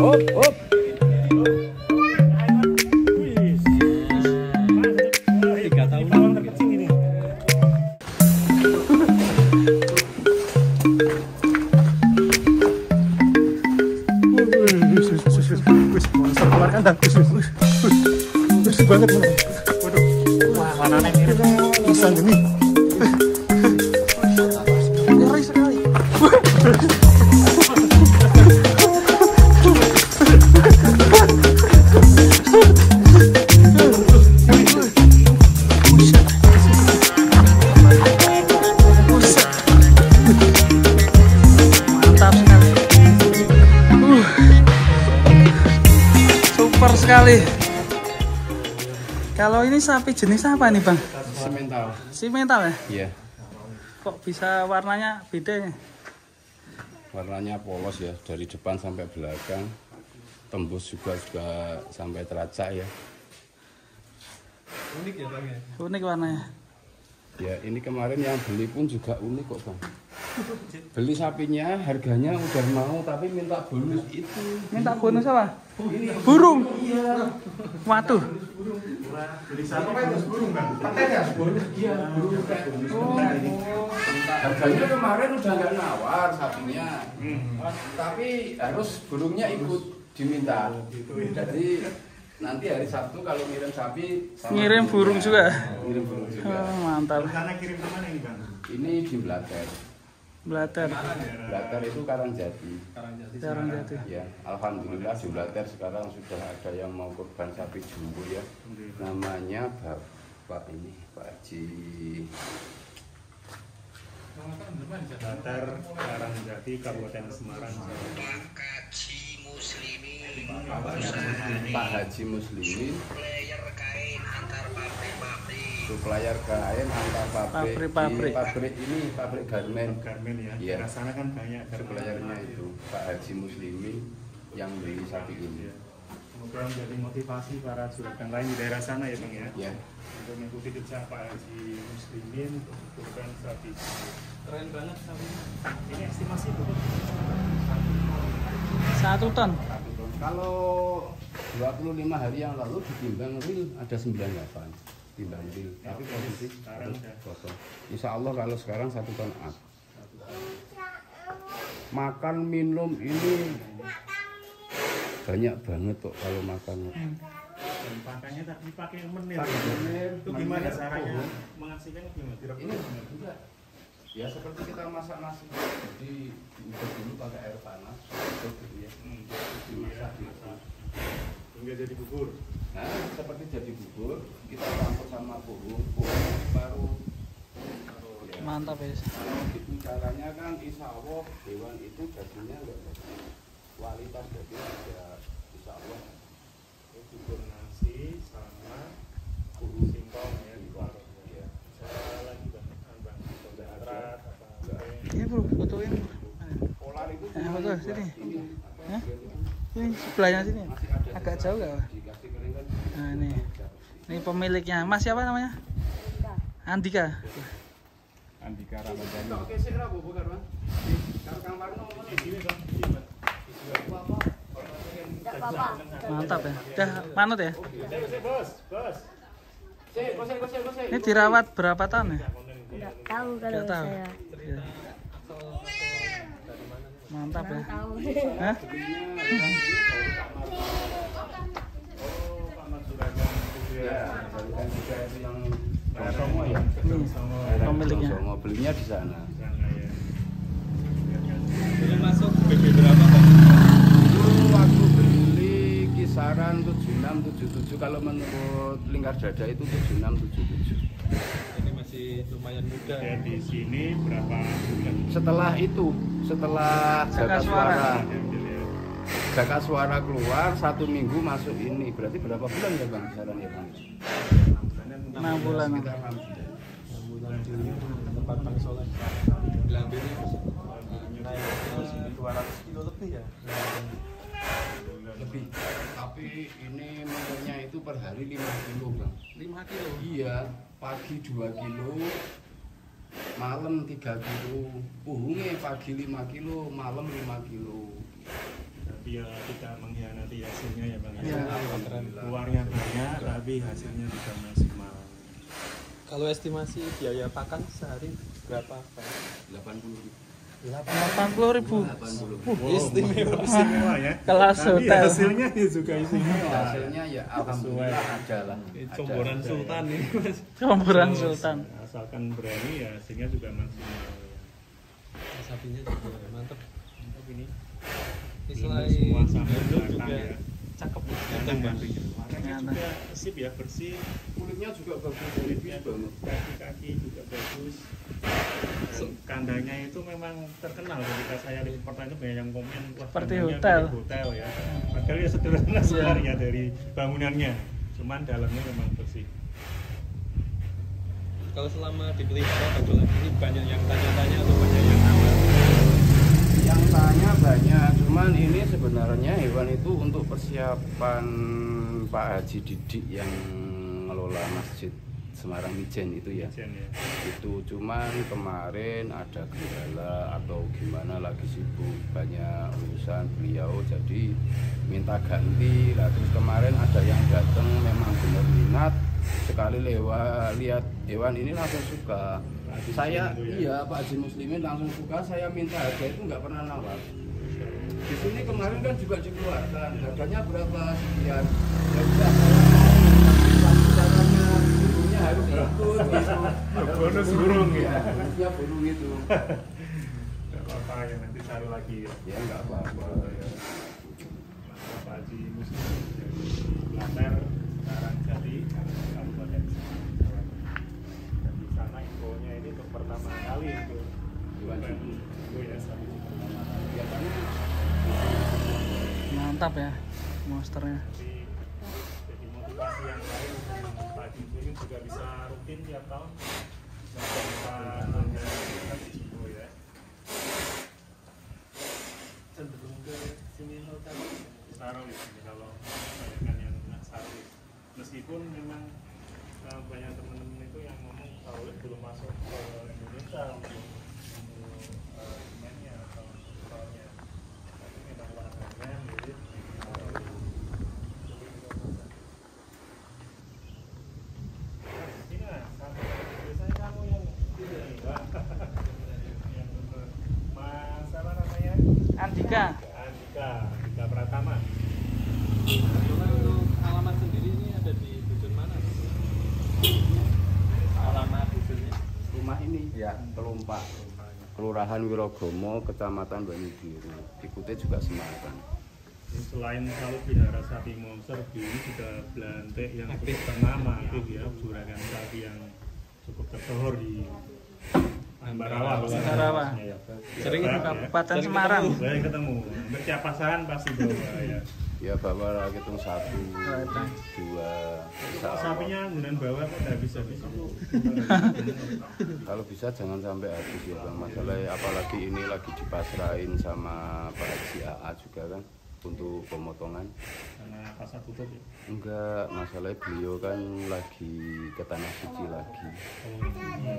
Hop. Wis. 3 tahun terkecil ini. Keluar kandang. Bersih banget. Waduh. Wah, warnanya mirip Pisang ini. Ngeri sekali. Mantap sekali. Super sekali. Kalau ini sapi jenis apa nih Bang? Semental. Simental ya? Iya. Kok bisa warnanya beda ya? Warnanya polos ya, dari depan sampai belakang. Tembus juga sampai teracak ya. unik ya Bang ya. Unik warnanya. Ya, ini kemarin yang beli pun juga unik kok, Bang. Beli sapinya harganya udah mau tapi minta bonus itu. Minta bonus apa? Burung. Waduh. Beli sapi bonus burung Bang. Paten ya? Iya, burung kayak harganya kemarin udah nggak nawar sapinya. Tapi harus burungnya ikut diminta. Jadi nanti hari Sabtu kalau ngirim sapi Ngirim burung juga. Ngirim burung juga. Oh, mantap. Rencana kirim kemana ini Bang? Ini di Blater. Blater. Blater itu Karangjati. Karangjati. Ya, alhamdulillah di Blater sekarang sudah ada yang mau kurban sapi jumbo ya. Namanya Bapak ini, Pak Haji. Blater, Karangjati, Kabupaten Semarang. Pak Haji Muslimin. Supplier kain antar pabrik. Pabrik. Ini pabrik garmen. Garmen ya. Iya. Di sana kan banyak Suppliernya itu Pak Haji Muslimin yang beli sapi ini. Semoga menjadi motivasi para juragan lain di daerah sana ya Bang ya. Ya. Untuk mengikuti jejak Pak Haji Muslimin untuk kurban sapi. Keren banget sapinya. Ini estimasi itu 1 ton. Kalau 25 hari yang lalu ditimbang real ada 98 timbang real, tapi posisi sekarang udah kosong. Insya Allah kalau sekarang 1 ton up. Makan minum ini banyak banget kok kalau makan. dan pakannya tapi pakai menir. Itu Menir, gimana menir, caranya pohon. menghasilkannya gimana? Ini juga ya seperti kita masak nasi, jadi diungkep dulu pakai air panas, gitu ya. Dimasak gitu. Hingga jadi bubur. Nah, seperti jadi bubur, kita campur sama pohon baru. Ya. Mantap ya. Kalau gitu caranya kan insya Allah hewan itu dagingnya enggak kualitas daging ya insya Allah. Bubur nasi sama Bubur singkong ya. Ya. Cara lagi Bang, Bang. Berat apa? Ini bro, fotoin. Polar itu Foto sini. ini Hah? Ini sebelahnya sini. masih ada Agak jauh gak? dikasih kering kan. Nah ini. Ini pemiliknya. Mas siapa namanya? Andika. Andika Ramadhani. Oke, sih ra bukan, Bang. Kang Parno Di sini Bang. Mantap ya. Udah manut ya. Bos. Ini dirawat berapa tahun ya? Enggak tahu kalau Nggak tahu. saya. Iya. Mantap ya. Tahu. Hah? Ya, kan juga itu yang Songo ya. Pemiliknya. Songo belinya di sana. Ini masuk BB berapa Bang? Itu waktu beli kisaran 76 77 kalau menurut lingkar dada itu 76 77. Ini masih lumayan muda. Ya di sini berapa bulan? Setelah itu, setelah Jaga suara. Jaga suara keluar 1 minggu masuk ini. Berarti berapa bulan ya Bang kisaran ya Bang? 6 bulan. Sekitar 6 bulan. Tempat Bang Soleh. Bilang bini naik 200 kilo lebih ya. Lebih. Tapi ini menurutnya itu per hari 5 kilo Bang. 5 kilo. Iya, pagi 2 kilo, malam 3 kilo. Puhungnya pagi 5 kilo, malam 5 kilo. dia tidak mengkhianati hasilnya ya Bang. Iya. Keluarnya banyak tapi hasilnya tidak maksimal. Kalau estimasi biaya pakan sehari berapa, Pak? 80.000. Istimewa ya. Kelas Tapi hotel. hasilnya ya juga istimewa. Hasilnya ya alhamdulillah ada lah. Comboran Ada. Sultan ini, Mas. Comboran Sultan. Asalkan berani ya hasilnya juga maksimal. Sapinya juga mantap. Untuk ini Ini belum selain semua sampai gandul belakang juga ya. cakep nih, Ganteng ganteng Bang. Warnanya juga sip ya, bersih. Kulitnya juga bagus, Kulitnya banget. kaki-kaki juga bagus. Dan kandangnya itu memang terkenal ketika saya lihat pertanyaan itu banyak yang komen wah, Seperti kandangnya hotel. mirip hotel ya. Padahal ya sederhana sebenarnya dari bangunannya. Cuman dalamnya memang bersih. Kalau selama dipelihara Bang Jolan ini banyak yang tanya-tanya atau banyak yang awal? Yang tanya banyak, cuman ini sebenarnya hewan itu untuk persiapan Pak Haji Didik yang ngelola Masjid Semarang Mijen itu ya. Ijen ya. Itu cuman kemarin ada kendala atau gimana lagi sibuk banyak urusan beliau jadi minta ganti lah. Terus kemarin ada yang datang memang benar minat sekali lihat hewan ini langsung suka. Saya iya Pak Haji Muslimin langsung suka, saya minta harga itu nggak pernah nawar. Di sini kemarin kan juga dikeluarkan harganya berapa sekian. Ya udah caranya burungnya harus ikut gitu. Bonus burung ya. Bonusnya burung itu. Nggak apa-apa ya, nanti cari lagi ya. Ya nggak apa-apa. Pak Haji Muslim Blater Karangjati Kabupaten Semarang, Jawa Tengah. Dan di sana infonya ini untuk pertama kali itu Hewan itu. itu ya sapi pertama kali. Biasanya Mantap ya monsternya. Jadi motivasi yang lain Pak Haji Muslim juga bisa rutin tiap tahun dan di Jumbo ya. Cenderung ke sini tadi Sarawis ini kalau kebanyakan yang Sarawis. Meskipun memang banyak teman-teman itu yang ngomong Sarawis belum masuk ke Indonesia untuk semennya atau soalnya. Tapi memang warnanya mirip Sarawis. Ini lah, biasanya kamu yang ini, yang untuk Mas apa namanya? Andika. Andika Pratama. Jolan untuk alamat sendiri ini ada di dusun mana? Alamat dusunnya? rumah ini ya Kelumpak, Kelurahan Wirogomo, Kecamatan Banyubiru. Ikutnya juga Semarang. Selain kalau pelihara sapi monster, ini juga Blantek yang cukup ternama aktif ya, juragan sapi yang cukup tersohor di Ambarawa. Ambarawa. Ya. Sering Ya, Kabupaten Sering Semarang. Sering ketemu. Setiap pasaran pasti bawa ya. Ya bawa hitung 1, 2, Sapinya gunan bawa kok nggak bisa bisa. kalau bisa jangan sampai habis ya Bang. Masalahnya apalagi ini lagi dipasrahin sama Pak Haji AA juga kan untuk pemotongan. Karena pasar tutup ya. Enggak, masalahnya beliau kan lagi ke Tanah Suci lagi.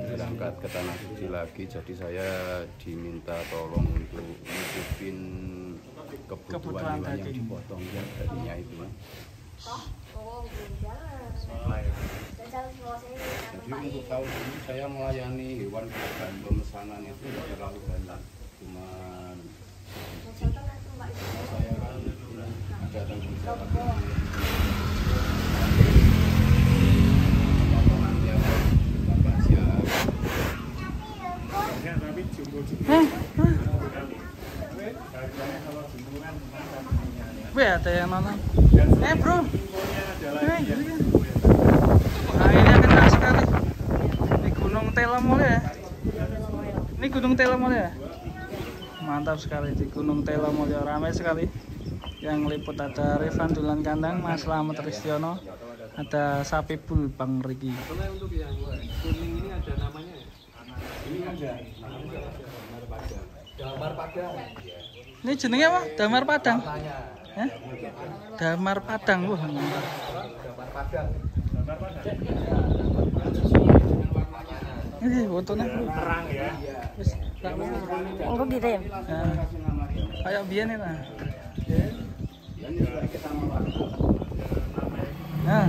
Berangkat ke Tanah Suci lagi, jadi saya diminta tolong untuk ngutipin kebutuhan hewan yang dipotong ya darinya itu. Soalnya ya. Jadi untuk tahun ini saya melayani hewan kurban pemesanan itu tidak terlalu banyak, cuman saya kan ada tanggung jawab potongan ya Bapak siap. Ya, tapi jumbo-jumbo kali. Harganya kalau jumbo kan mahal. Wih, ada yang nonton. Dan Bro. infonya ada Eh, lagi ya. gini kan. Nah, ini kena sekali. Ini Gunung Telamole ya. Ini Gunung Telamole ya. Mantap sekali di Gunung Telamole, ramai sekali. Yang liput ada Rifan Dulan Kandang, Mas Slamet Ristiono, ada sapi bul Bang Riki. Soalnya untuk yang kuning ini ada namanya ya? Ini ada namanya Damar Padang. Ini jenenge apa? Damar Padang. Hah? Damar Padang, wah mantap. Damar Padang. Ini fotonya. Terang ya. Wis, Oh, gitu ya? nah, kayak biyen itu. Ya ini sama warna. Nah,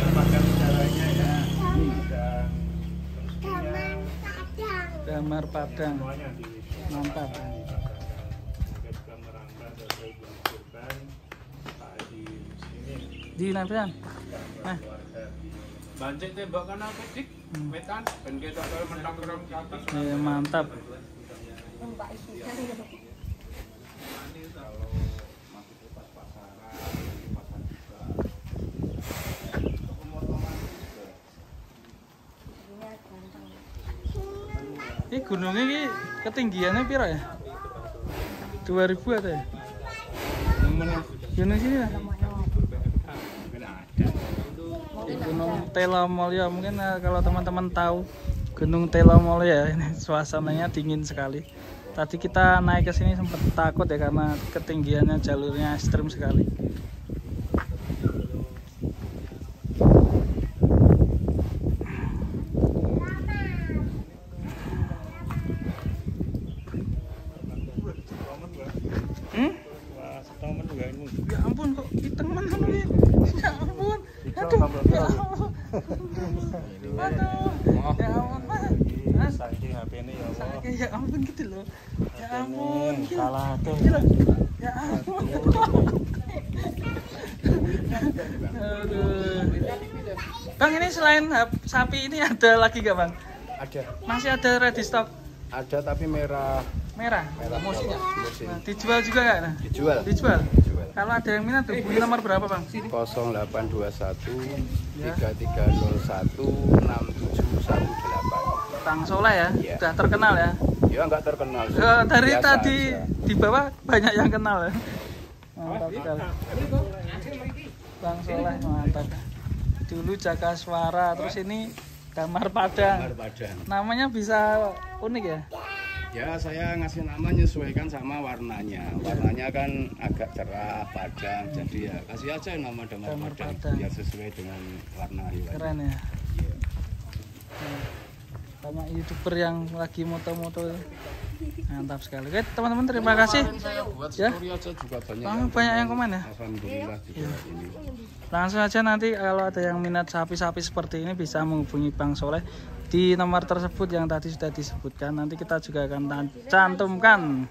Pakai caranya ya. Dan Damar Padang. semuanya di Mantap. Mungkin juga merambah dari kurban di sini Di Nabian. Nah, keluarga di Bancik tembak kan apa dik? Wetan ben ketok kaya mentok rong atas. mantap. Ini gunungnya ini ketinggiannya piro ya? 2000 atau ya? Gunung sini lah. Di Gunung Telamolyo mungkin kalau teman-teman tahu Gunung Telamolyo ya, ini suasananya dingin sekali. Tadi kita naik ke sini sempat takut ya karena ketinggiannya jalurnya ekstrim sekali. Ya ampun kok hitam mana nih? Ya ampun. Aduh. Ya ampun. Aduh. Ya ampun, Mas. Saking HP ini ya Allah. Saking ya ampun gitu loh. Ya ampun. Gila. Salah tuh. Gila. Ya ampun. Aduh. Bang, ini selain sapi ini ada lagi gak, Bang? Ada. Masih ada ready stock Ada tapi merah. merah. Musim. Nah, dijual juga nggak? Nah? Dijual. Dijual. Dijual. Kalau ada yang minat hubungi nomor berapa, Bang? 0821 Ya. 3301 6718. Bang Soleh ya, Iya. sudah terkenal ya. Ya enggak terkenal. Dari Biasa tadi aja. di bawah banyak yang kenal ya. Mantap sekali. Bang Soleh mantap. Dulu Jaga Suara, terus ini Damar Padang. Damar Padang. Namanya bisa unik ya. Ya saya ngasih nama menyesuaikan sama warnanya. Warnanya kan agak cerah, padang. Jadi ya kasih aja nama Damar Damar Padang Padang. biar sesuai dengan warna hewan. Keren ya. Iya. Nah, sama YouTuber yang lagi moto-moto. Mantap sekali. Oke, teman-teman terima kasih. Buat Ya. story aja juga banyak. Banyak yang komen ya. Alhamdulillah juga ini. Langsung aja nanti kalau ada yang minat sapi-sapi seperti ini bisa menghubungi Bang Soleh di nomor tersebut yang tadi sudah disebutkan. Nanti kita juga akan cantumkan.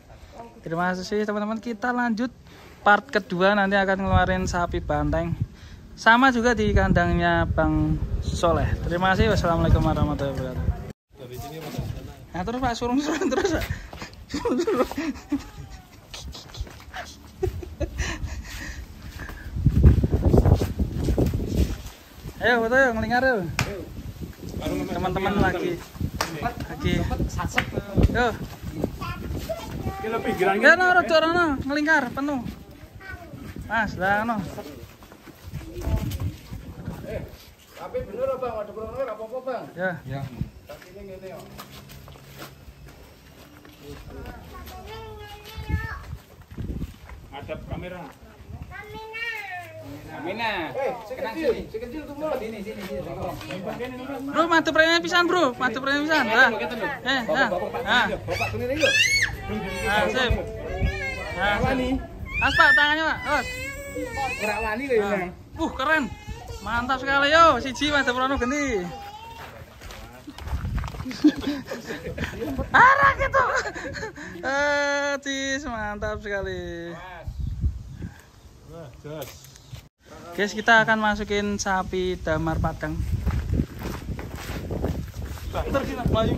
Terima kasih teman-teman. Kita lanjut part kedua, nanti akan ngeluarin sapi banteng. Sama juga di kandangnya Bang Soleh. Terima kasih. Wassalamualaikum warahmatullahi wabarakatuh. Nah terus Pak, suruh terus Pak. Suruh. Ayo foto yuk, ngelingkar yuk. Teman-teman lagi. Yo. Kilo pinggiran Ya no, rodo ngelingkar penuh. Mas, lah no. Tapi bener Bang, ada kurang apa-apa Bang? Ya. Ya. Kakinya ngene yo. Hadap kamera. Amina. Si kecil tunggu. Sini. Bro, matu prenya pisan, Bro. Matu prenya pisan. Nah. Nah. Bapak tunggu yuk. Nah, sip. Nah, sip. Pak, tangannya, Pak. Terus. Ora wani lho Nah. Keren. Mantap sekali yo, siji Mas Prono genti. Arah gitu. Cis, mantap sekali. Wah, jos. Guys, kita akan masukin sapi Damar Padang. Banter sih nak melayu.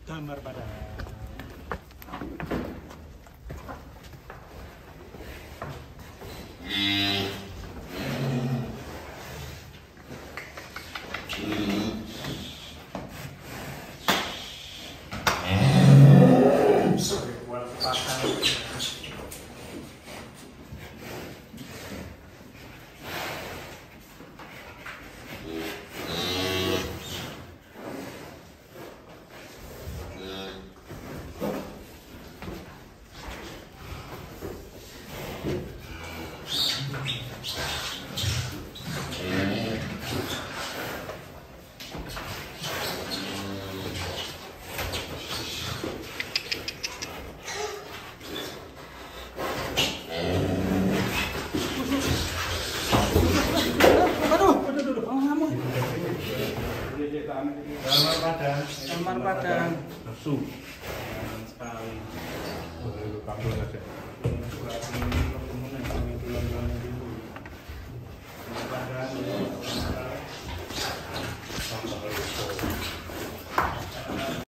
Damar Padang. Kamar Padang. Kamar Padang. Nafsu. Sekali. Kabel aja.